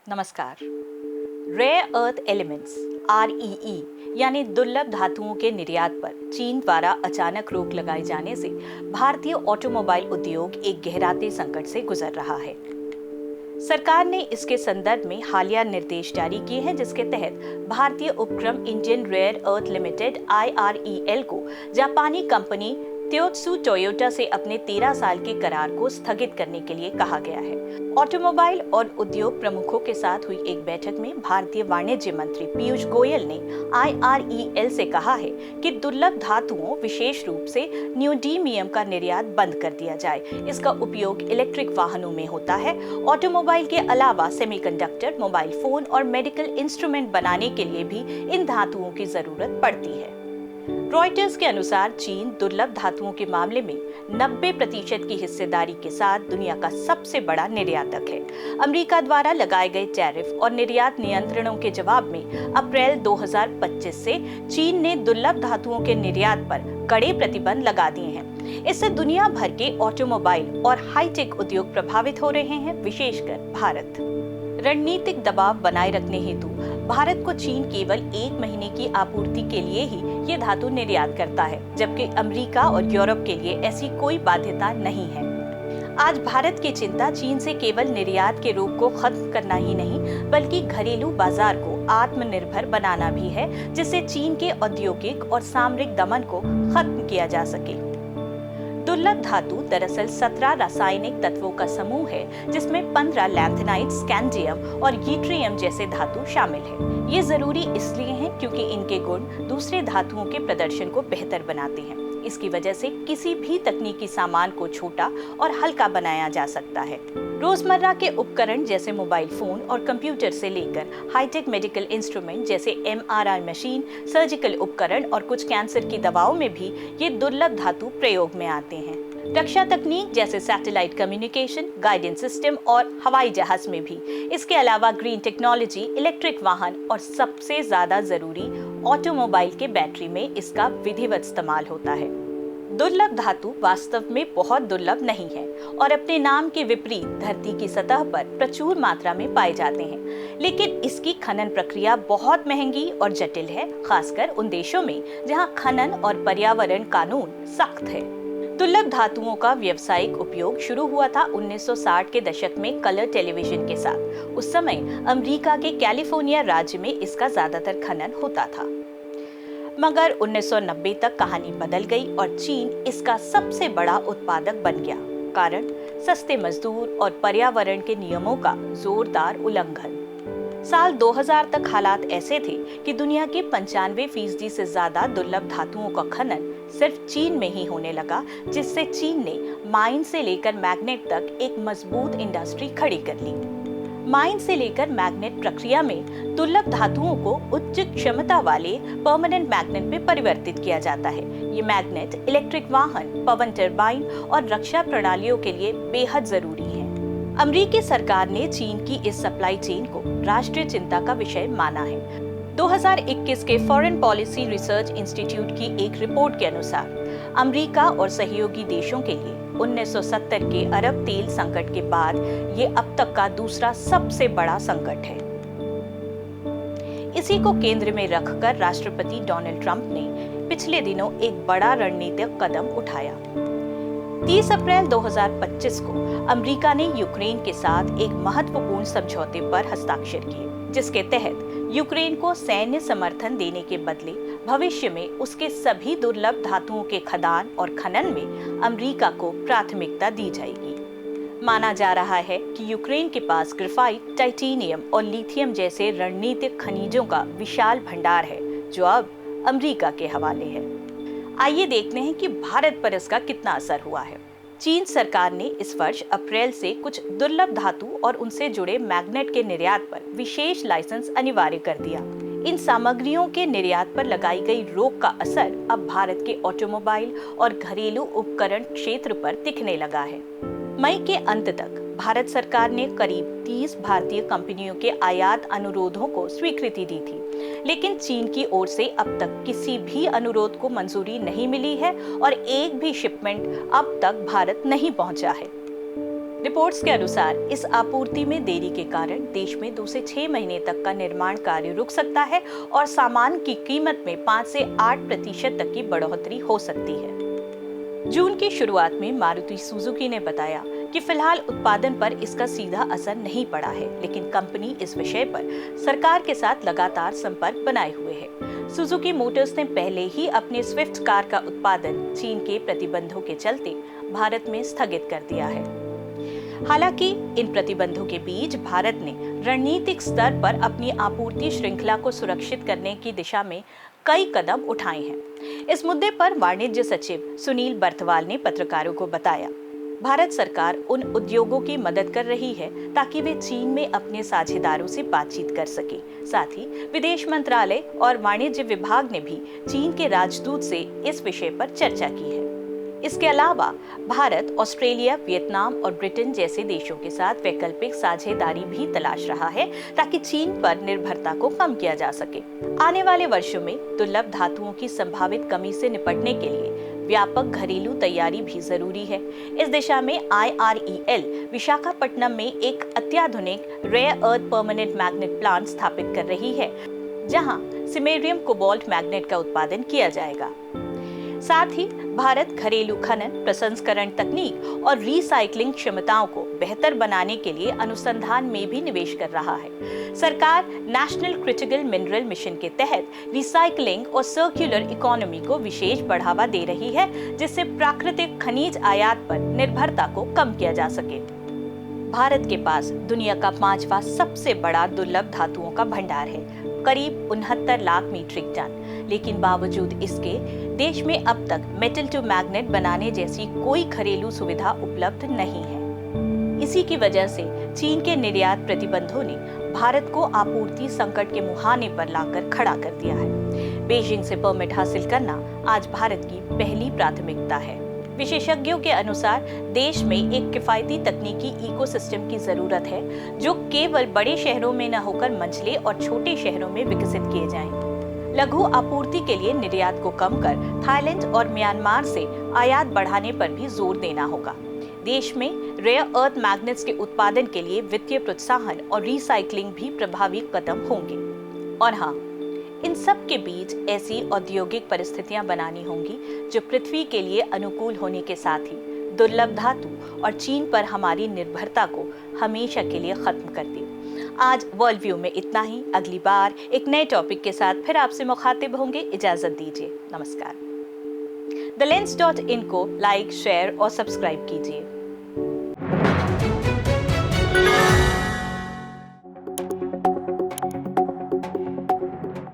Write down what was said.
नमस्कार। Rare earth elements REE यानी दुर्लभ धातुओं के निर्यात पर चीन द्वारा अचानक रोक लगाए जाने से भारतीय ऑटोमोबाइल उद्योग एक गहराते संकट से गुजर रहा है। सरकार ने इसके संदर्भ में हालिया निर्देश जारी किए हैं, जिसके तहत भारतीय उपक्रम Indian rare earth limited IREL को जापानी कंपनी त्योत्सु टोयोटा से अपने 13 साल के करार को स्थगित करने के लिए कहा गया है। ऑटोमोबाइल और उद्योग प्रमुखों के साथ हुई एक बैठक में भारतीय वाणिज्य मंत्री पीयूष गोयल ने IREL से कहा है कि दुर्लभ धातुओं, विशेष रूप से न्यूडीमियम का निर्यात बंद कर दिया जाए। इसका उपयोग इलेक्ट्रिक वाहनों में होता है। ऑटोमोबाइल के अलावा सेमीकंडक्टर, मोबाइल फोन और मेडिकल इंस्ट्रूमेंट बनाने के लिए भी इन धातुओं की जरूरत पड़ती है। रॉयटर्स के अनुसार चीन दुर्लभ धातुओं के मामले में 90% की हिस्सेदारी के साथ दुनिया का सबसे बड़ा निर्यातक है। अमेरिका द्वारा लगाए गए टैरिफ और निर्यात नियंत्रणों के जवाब में अप्रैल 2025 से चीन ने दुर्लभ धातुओं के निर्यात पर कड़े प्रतिबंध लगा दिए हैं। इससे दुनिया भर के ऑटोमोबाइल और हाईटेक उद्योग प्रभावित हो रहे हैं, विशेषकर भारत। रणनीतिक दबाव बनाए रखने हेतु भारत को चीन केवल 1 महीने की आपूर्ति के लिए ही ये धातु निर्यात करता है, जबकि अमेरिका और यूरोप के लिए ऐसी कोई बाध्यता नहीं है। आज भारत की चिंता चीन से केवल निर्यात के रोक को खत्म करना ही नहीं, बल्कि घरेलू बाजार को आत्मनिर्भर बनाना भी है, जिससे चीन के औद्योगिक और सामरिक दमन को खत्म किया जा सके। दुर्लभ धातु दरअसल 17 रासायनिक तत्वों का समूह है, जिसमें 15 लैंथेनाइट, स्कैंडियम और यट्रियम जैसे धातु शामिल है। ये जरूरी इसलिए हैं क्योंकि इनके गुण दूसरे धातुओं के प्रदर्शन को बेहतर बनाते हैं। इसकी वजह से किसी भी तकनीकी सामान को छोटा और हल्का बनाया जा सकता है। रोजमर्रा के उपकरण जैसे मोबाइल फोन और कंप्यूटर से लेकर हाईटेक मेडिकल इंस्ट्रूमेंट जैसे MRI मशीन, सर्जिकल उपकरण और कुछ कैंसर की दवाओं में भी ये दुर्लभ धातु प्रयोग में आते हैं। रक्षा तकनीक जैसे सैटेलाइट कम्युनिकेशन, गाइडेंस सिस्टम और हवाई जहाज में भी। इसके अलावा ग्रीन टेक्नोलॉजी, इलेक्ट्रिक वाहन और सबसे ज्यादा जरूरी ऑटोमोबाइल के बैटरी में इसका विधिवत इस्तेमाल होता है। दुर्लभ धातु वास्तव में बहुत दुर्लभ नहीं है और अपने नाम के विपरीत धरती की सतह पर प्रचुर मात्रा में पाए जाते हैं, लेकिन इसकी खनन प्रक्रिया बहुत महंगी और जटिल है, खासकर उन देशों में जहां खनन और पर्यावरण कानून सख्त है। दुर्लभ धातुओं का व्यावसायिक उपयोग शुरू हुआ था 1960 के दशक में कलर टेलीविजन के साथ। उस समय अमेरिका के कैलिफोर्निया राज्य में इसका ज्यादातर खनन होता था, मगर 1990 तक कहानी बदल गई और चीन इसका सबसे बड़ा उत्पादक बन गया। कारण सस्ते मजदूर और पर्यावरण के नियमों का जोरदार उल्लंघन। साल 2000 तक हालात ऐसे थे कि दुनिया के 95% से ज्यादा दुर्लभ धातुओं का खनन सिर्फ चीन में ही होने लगा, जिससे चीन ने माइन से लेकर मैग्नेट तक एक मजबूत इंडस्ट्री खड़ी कर ली। माइन से लेकर मैग्नेट प्रक्रिया में दुर्लभ धातुओं को उच्च क्षमता वाले परमानेंट मैग्नेट में परिवर्तित किया जाता है। ये मैग्नेट इलेक्ट्रिक वाहन, पवन टरबाइन और रक्षा प्रणालियों के लिए बेहद जरूरी है। अमेरिकी सरकार ने चीन की इस सप्लाई चेन को राष्ट्रीय चिंता का विषय माना है। 2021 के फॉरेन पॉलिसी रिसर्च इंस्टीट्यूट की एक रिपोर्ट के अनुसार अमेरिका और सहयोगी देशों के लिए 1970 के अरब तेल संकट के बाद ये अब तक का दूसरा सबसे बड़ा संकट है। इसी को केंद्र में रखकर राष्ट्रपति डोनाल्ड ट्रंप ने पिछले दिनों एक बड़ा रणनीतिक कदम उठाया। 30 अप्रैल 2025 को अमेरिका ने यूक्रेन के साथ एक महत्वपूर्ण समझौते पर हस्ताक्षर किए, जिसके तहत यूक्रेन को सैन्य समर्थन देने के बदले भविष्य में उसके सभी दुर्लभ धातुओं के खदान और खनन में अमेरिका को प्राथमिकता दी जाएगी। माना जा रहा है कि यूक्रेन के पास ग्रेफाइट, टाइटेनियम और लिथियम जैसे रणनीतिक खनिजों का विशाल भंडार है, जो अब अमेरिका के हवाले है। आइए देखते हैं कि भारत पर इसका कितना असर हुआ है। चीन सरकार ने इस वर्ष अप्रैल से कुछ दुर्लभ धातु और उनसे जुड़े मैग्नेट के निर्यात पर विशेष लाइसेंस अनिवार्य कर दिया। इन सामग्रियों के निर्यात पर लगाई गई रोक का असर अब भारत के ऑटोमोबाइल और घरेलू उपकरण क्षेत्र पर दिखने लगा है। मई के अंत तक भारत सरकार ने करीब 30 भारतीय कंपनियों के आयात अनुरोधों को स्वीकृति दी थी, लेकिन चीन की ओर से अब तक किसी भी अनुरोध को मंजूरी नहीं मिली है और एक भी शिपमेंट अब तक भारत नहीं पहुंचा है। रिपोर्ट्स के अनुसार इस आपूर्ति में देरी के कारण देश में 2 से 6 महीने तक का निर्माण कार्य रुक सकता है और सामान की कीमत में 5 से 8% तक की बढ़ोतरी हो सकती है। जून की शुरुआत में मारुति सुजुकी ने बताया कि फिलहाल उत्पादन पर इसका सीधा असर नहीं पड़ा है, लेकिन कंपनी इस विषय पर सरकार के साथ लगातार संपर्क बनाए हुए है। सुजुकी मोटर्स ने पहले ही अपने स्विफ्ट कार का उत्पादन चीन के प्रतिबंधों के चलते भारत में स्थगित कर दिया है। हालांकि इन प्रतिबंधों के बीच भारत ने रणनीतिक स्तर पर अपनी आपूर्ति श्रृंखला को सुरक्षित करने की दिशा में कई कदम उठाए हैं। इस मुद्दे पर वाणिज्य सचिव सुनील बर्थवाल ने पत्रकारों को बताया, भारत सरकार उन उद्योगों की मदद कर रही है ताकि वे चीन में अपने साझेदारों से बातचीत कर सके। साथ ही विदेश मंत्रालय और वाणिज्य विभाग ने भी चीन के राजदूत से इस विषय पर चर्चा की है। इसके अलावा भारत ऑस्ट्रेलिया, वियतनाम और ब्रिटेन जैसे देशों के साथ वैकल्पिक साझेदारी भी तलाश रहा है ताकि चीन पर निर्भरता को कम किया जा सके। आने वाले वर्षों में दुर्लभ धातुओं की संभावित कमी से निपटने के लिए व्यापक घरेलू तैयारी भी जरूरी है। इस दिशा में IREL विशाखापट्टनम में एक अत्याधुनिक rare earth permanent magnet plant स्थापित कर रही है, जहां सिमेरियम कोबाल्ट मैग्नेट का उत्पादन किया जाएगा। साथ ही भारत घरेलू खनन, प्रसंस्करण तकनीक और रिसाइकलिंग क्षमताओं को बेहतर बनाने के लिए अनुसंधान में भी निवेश कर रहा है। सरकार नेशनल क्रिटिकल मिनरल मिशन के तहत रिसाइकलिंग और सर्कुलर इकोनॉमी को विशेष बढ़ावा दे रही है, जिससे प्राकृतिक खनिज आयात पर निर्भरता को कम किया जा सके। भारत के पास दुनिया का 5वां सबसे बड़ा दुर्लभ धातुओं का भंडार है, करीब 69 लाख मीट्रिक टन। लेकिन बावजूद इसके देश में अब तक मेटल टू मैग्नेट बनाने जैसी कोई घरेलू सुविधा उपलब्ध नहीं है। इसी की वजह से चीन के निर्यात प्रतिबंधों ने भारत को आपूर्ति संकट के मुहाने पर लाकर खड़ा कर दिया है। बीजिंग से परमिट हासिल करना आज भारत की पहली प्राथमिकता है। विशेषज्ञों के अनुसार देश में एक किफायती तकनीकी इकोसिस्टम की जरूरत है, जो केवल बड़े शहरों में न होकर मंझले और छोटे शहरों में विकसित किए जाएं। लघु आपूर्ति के लिए निर्यात को कम कर थाईलैंड और म्यांमार से आयात बढ़ाने पर भी जोर देना होगा। देश में रेयर अर्थ मैग्नेट्स के उत्पादन के लिए वित्तीय प्रोत्साहन और रिसाइकलिंग भी प्रभावी कदम होंगे। और हाँ, इन सब के बीच ऐसी औद्योगिक परिस्थितियां बनानी होंगी जो पृथ्वी के लिए अनुकूल होने के साथ ही दुर्लभ धातु और चीन पर हमारी निर्भरता को हमेशा के लिए खत्म कर दे। आज वर्ल्ड व्यू में इतना ही। अगली बार एक नए टॉपिक के साथ फिर आपसे मुखातिब होंगे। इजाजत दीजिए। नमस्कार। theLens.in को लाइक, शेयर और सब्सक्राइब कीजिए।